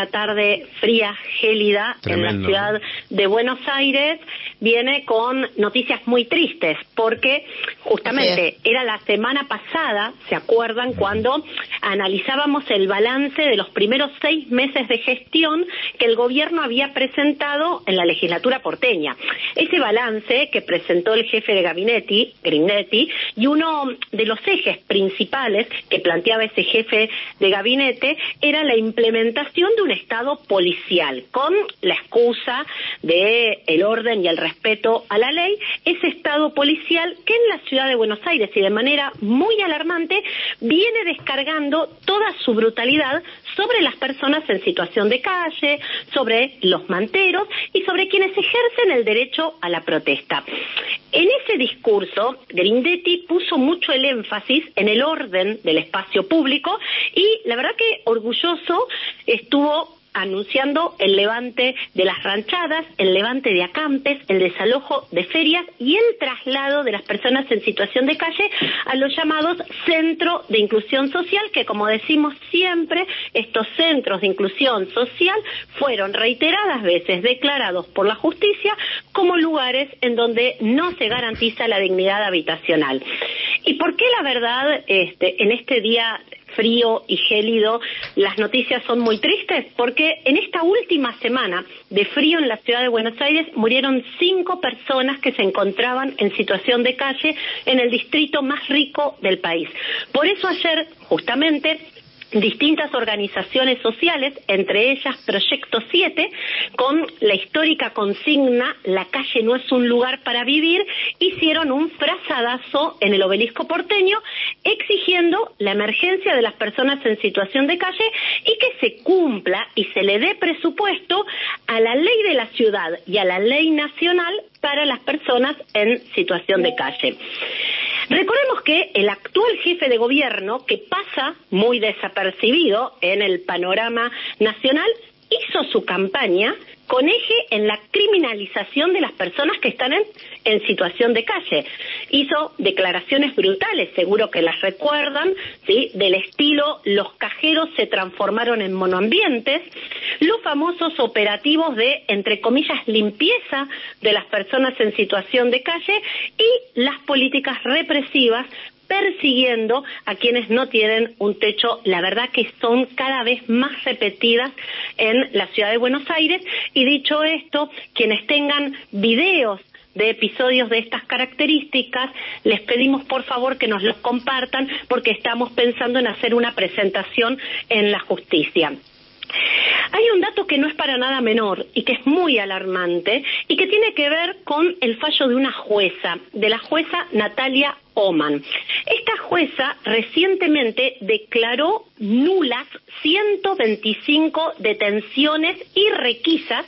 esta tarde fría, gélida, tremendo, en la ciudad de Buenos Aires, viene con noticias muy tristes, porque justamente era la semana pasada, ¿se acuerdan? Cuando analizábamos el balance de los primeros 6 meses de gestión que el gobierno había presentado en la legislatura porteña. Ese balance que presentó el jefe de gabinete, Grindetti, y uno de los ejes principales que planteaba ese jefe de gabinete era la implementación de un Estado policial, con la excusa de el orden y el respeto a la ley, ese Estado policial que en la ciudad de Buenos Aires y de manera muy alarmante viene descargando toda su brutalidad sobre las personas en situación de calle, sobre los manteros y sobre quienes ejercen el derecho a la protesta. En ese discurso, Grindetti puso mucho el énfasis en el orden del espacio público y la verdad que orgulloso estuvo anunciando el levante de las ranchadas, el levante de acampes, el desalojo de ferias y el traslado de las personas en situación de calle a los llamados centros de inclusión social, que como decimos siempre, estos centros de inclusión social fueron reiteradas veces declarados por la justicia como lugares en donde no se garantiza la dignidad habitacional. ¿Y por qué la verdad en este día frío y gélido las noticias son muy tristes? Porque en esta última semana de frío en la ciudad de Buenos Aires murieron 5 personas que se encontraban en situación de calle en el distrito más rico del país. Por eso ayer, justamente, distintas organizaciones sociales, entre ellas Proyecto 7, con la histórica consigna "La calle no es un lugar para vivir", hicieron un frazadazo en el Obelisco porteño exigiendo la emergencia de las personas en situación de calle y que se cumpla y se le dé presupuesto a la ley de la ciudad y a la ley nacional para las personas en situación de calle. Recordemos que el actual jefe de gobierno, que pasa muy desapercibido en el panorama nacional, hizo su campaña con eje en la criminalización de las personas que están en situación de calle. Hizo declaraciones brutales, seguro que las recuerdan, ¿sí? Del estilo: los cajeros se transformaron en monoambientes, los famosos operativos de, entre comillas, limpieza de las personas en situación de calle y las políticas represivas persiguiendo a quienes no tienen un techo. La verdad que son cada vez más repetidas en la ciudad de Buenos Aires. Y dicho esto, quienes tengan videos de episodios de estas características, les pedimos por favor que nos los compartan, porque estamos pensando en hacer una presentación en la justicia. Hay un dato que no es para nada menor y que es muy alarmante y que tiene que ver con el fallo de una jueza, de la jueza Natalia Oman. Esta jueza recientemente declaró nulas 125 detenciones y requisas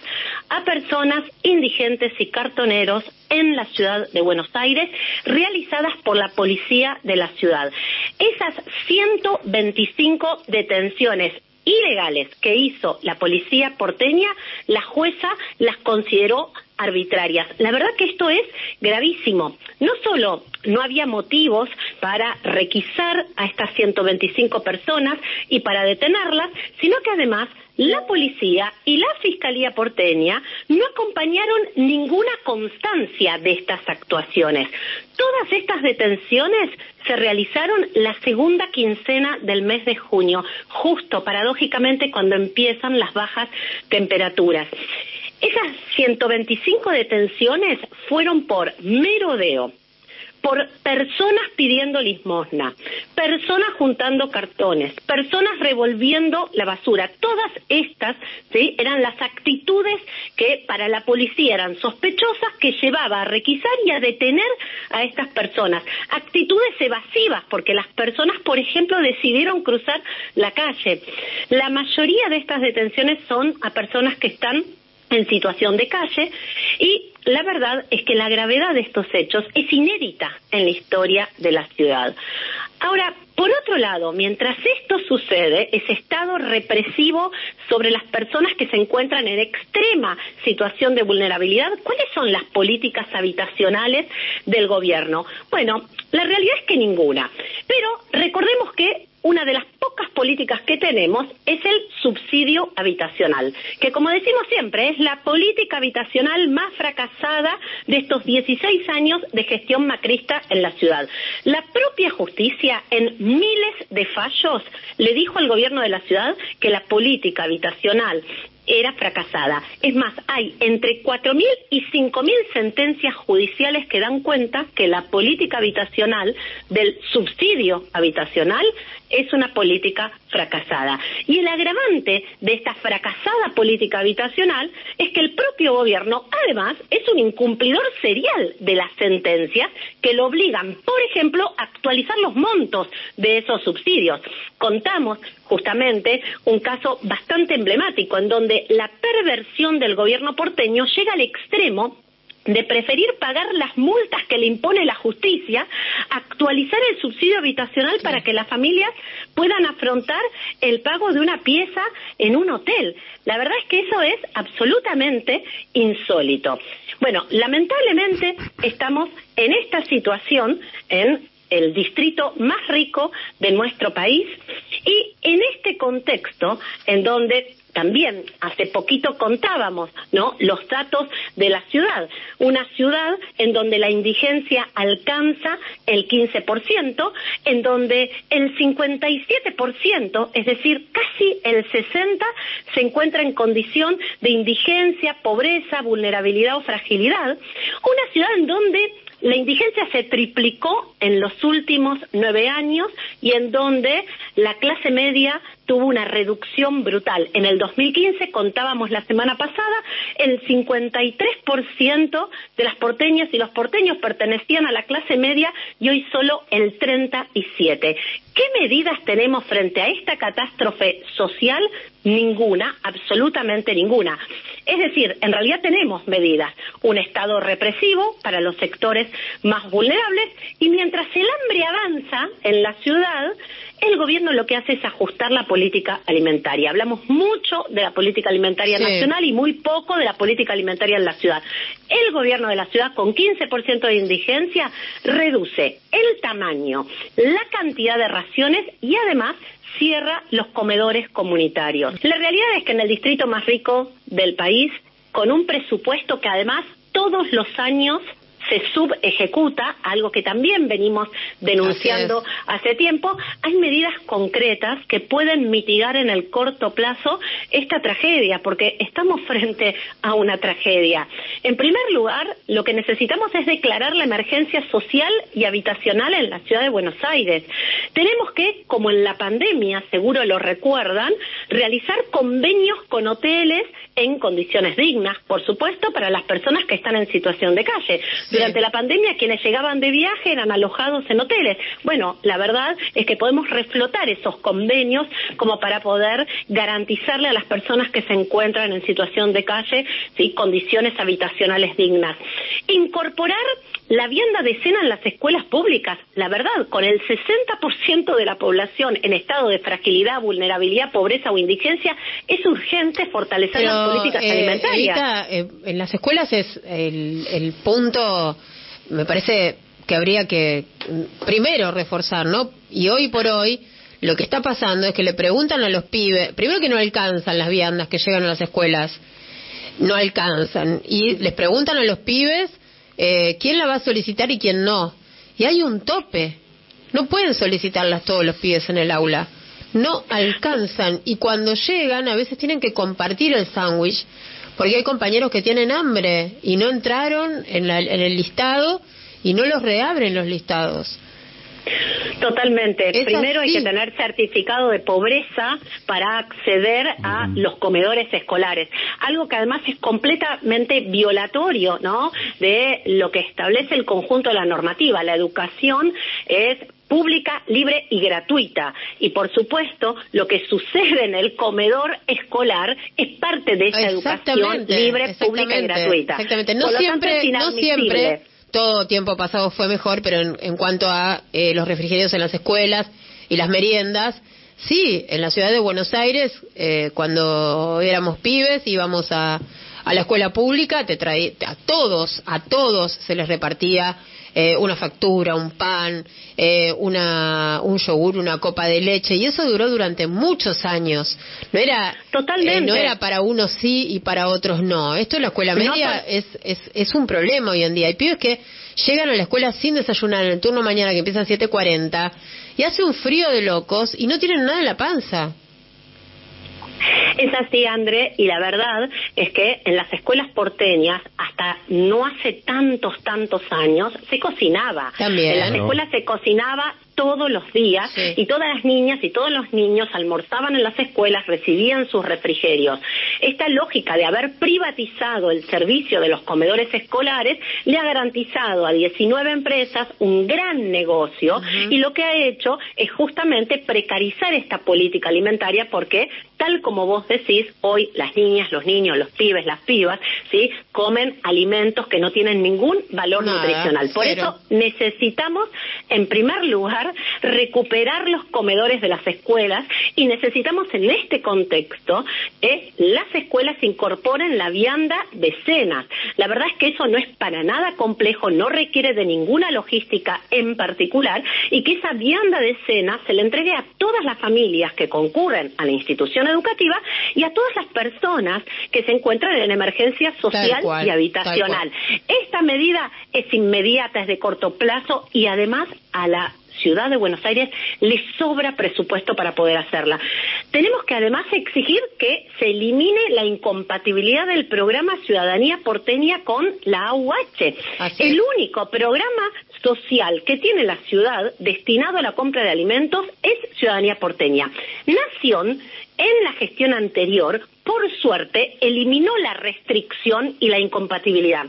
a personas indigentes y cartoneros en la ciudad de Buenos Aires, realizadas por la policía de la ciudad. Esas 125 detenciones ilegales que hizo la policía porteña, la jueza las consideró arbitrarias. La verdad que esto es gravísimo. No solo no había motivos para requisar a estas 125 personas y para detenerlas, sino que además la policía y la Fiscalía porteña no acompañaron ninguna constancia de estas actuaciones. Todas estas detenciones se realizaron la segunda quincena del mes de junio, justo paradójicamente cuando empiezan las bajas temperaturas. Esas 125 detenciones fueron por merodeo, por personas pidiendo limosna, personas juntando cartones, personas revolviendo la basura. Todas estas, ¿sí?, eran las actitudes que para la policía eran sospechosas, que llevaba a requisar y a detener a estas personas. Actitudes evasivas, porque las personas, por ejemplo, decidieron cruzar la calle. La mayoría de estas detenciones son a personas que están en situación de calle, y la verdad es que la gravedad de estos hechos es inédita en la historia de la ciudad. Ahora, por otro lado, mientras esto sucede, ese estado represivo sobre las personas que se encuentran en extrema situación de vulnerabilidad, ¿cuáles son las políticas habitacionales del gobierno? Bueno, la realidad es que ninguna. Pero recordemos que una de las pocas políticas que tenemos es el subsidio habitacional, que como decimos siempre, es la política habitacional más fracasada de estos 16 años de gestión macrista en la ciudad. La propia justicia, en miles de fallos, le dijo al gobierno de la ciudad que la política habitacional era fracasada. Es más, hay entre 4.000 y 5.000 sentencias judiciales que dan cuenta que la política habitacional del subsidio habitacional es una política fracasada. Y el agravante de esta fracasada política habitacional es que el propio gobierno, además, es un incumplidor serial de las sentencias que lo obligan, por ejemplo, a actualizar los montos de esos subsidios. Contamos justamente un caso bastante emblemático en donde la perversión del gobierno porteño llega al extremo de preferir pagar las multas que le impone la justicia, actualizar el subsidio habitacional para que las familias puedan afrontar el pago de una pieza en un hotel. La verdad es que eso es absolutamente insólito. Bueno, lamentablemente estamos en esta situación en el distrito más rico de nuestro país y en este contexto en donde también hace poquito contábamos, ¿no?, los datos de la ciudad, una ciudad en donde la indigencia alcanza el 15%, en donde el 57%, es decir, casi el 60%, se encuentra en condición de indigencia, pobreza, vulnerabilidad o fragilidad, una ciudad en donde la indigencia se triplicó en los últimos 9 años y en donde la clase media tuvo una reducción brutal. En el 2015, contábamos la semana pasada, el 53% de las porteñas y los porteños pertenecían a la clase media y hoy solo el 37%. ¿Qué medidas tenemos frente a esta catástrofe social? Ninguna, absolutamente ninguna. Es decir, en realidad tenemos medidas, un Estado represivo para los sectores más vulnerables y mientras el hambre avanza en la ciudad, el gobierno lo que hace es ajustar la política alimentaria. Hablamos mucho de la política alimentaria nacional y muy poco de la política alimentaria en la ciudad. El gobierno de la ciudad, con 15% de indigencia, reduce el tamaño, la cantidad de raciones y además cierra los comedores comunitarios. La realidad es que en el distrito más rico del país, con un presupuesto que además todos los años se subejecuta, algo que también venimos denunciando hace tiempo, hay medidas concretas que pueden mitigar en el corto plazo esta tragedia, porque estamos frente a una tragedia. En primer lugar, lo que necesitamos es declarar la emergencia social y habitacional en la ciudad de Buenos Aires. Tenemos que, como en la pandemia, seguro lo recuerdan, realizar convenios con hoteles en condiciones dignas, por supuesto, para las personas que están en situación de calle. Durante la pandemia, quienes llegaban de viaje eran alojados en hoteles. Bueno, la verdad es que podemos reflotar esos convenios como para poder garantizarle a las personas que se encuentran en situación de calle, ¿sí?, condiciones habitacionales dignas. Incorporar la vianda de cena en las escuelas públicas. La verdad, con el 60% de la población en estado de fragilidad, vulnerabilidad, pobreza o indigencia, es urgente fortalecer las políticas alimentarias. Evita, en las escuelas es el punto, me parece que habría que primero reforzar, ¿no? Y hoy por hoy lo que está pasando es que le preguntan a los pibes, primero que no alcanzan las viandas que llegan a las escuelas, no alcanzan, y les preguntan a los pibes quién la va a solicitar y quién no. Y hay un tope. No pueden solicitarlas todos los pibes en el aula. No alcanzan. Y cuando llegan, a veces tienen que compartir el sándwich, porque hay compañeros que tienen hambre y no entraron en el listado y no los reabren los listados. Totalmente. Primero hay que tener certificado de pobreza para acceder a los comedores escolares. Algo que además es completamente violatorio, ¿no?, de lo que establece el conjunto de la normativa. La educación es pública, libre y gratuita. Y por supuesto, lo que sucede en el comedor escolar es parte de esa educación libre, pública y gratuita. Exactamente. No siempre todo tiempo pasado fue mejor, pero en cuanto a los refrigerios en las escuelas y las meriendas, sí, en la ciudad de Buenos Aires, cuando éramos pibes, íbamos a la escuela pública, a todos se les repartía una factura, un pan, un yogur, una copa de leche, y eso duró durante muchos años. No era totalmente, no era para unos sí y para otros no. Esto en la escuela media es un problema hoy en día. Hay pibes que llegan a la escuela sin desayunar en el turno mañana que empieza a 7:40 y hace un frío de locos y no tienen nada en la panza. Es así, André, y la verdad es que en las escuelas porteñas, hasta no hace tantos años, se cocinaba. También. En las escuelas se cocinaba todos los días, sí, y todas las niñas y todos los niños almorzaban en las escuelas, recibían sus refrigerios. Esta lógica de haber privatizado el servicio de los comedores escolares le ha garantizado a 19 empresas un gran negocio, y lo que ha hecho es justamente precarizar esta política alimentaria, porque tal como vos decís, hoy las niñas, los niños, los pibes, las pibas, ¿sí?, comen alimentos que no tienen ningún valor nutricional. Por eso necesitamos, en primer lugar, recuperar los comedores de las escuelas, y necesitamos en este contexto las escuelas incorporen la vianda de cenas. La verdad es que eso no es para nada complejo, no requiere de ninguna logística en particular, y que esa vianda de cena se le entregue a todas las familias que concurren a la institución educativa y a todas las personas que se encuentran en emergencia social y habitacional. Esta medida es inmediata, es de corto plazo, y además a la Ciudad de Buenos Aires le sobra presupuesto para poder hacerla. Tenemos que además exigir que se elimine la incompatibilidad del programa Ciudadanía Porteña con la AUH. El único programa social que tiene la ciudad destinado a la compra de alimentos es Ciudadanía Porteña. Nación, en la gestión anterior, por suerte, eliminó la restricción y la incompatibilidad.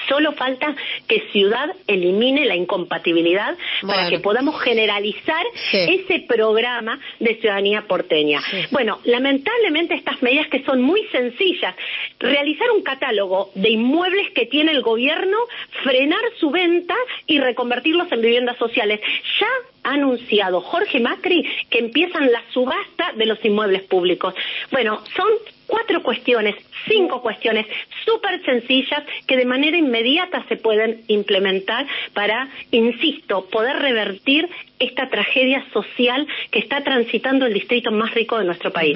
Solo falta que Ciudad elimine la incompatibilidad para que podamos generalizar ese programa de Ciudadanía Porteña. Bueno, lamentablemente estas medidas, que son muy sencillas: realizar un catálogo de inmuebles que tiene el gobierno, frenar su venta y reconvertirlos en viviendas sociales. Ya ha anunciado Jorge Macri que empiezan la subasta de los inmuebles públicos. Bueno, son 5 cuestiones súper sencillas que de manera inmediata se pueden implementar para, insisto, poder revertir esta tragedia social que está transitando el distrito más rico de nuestro país.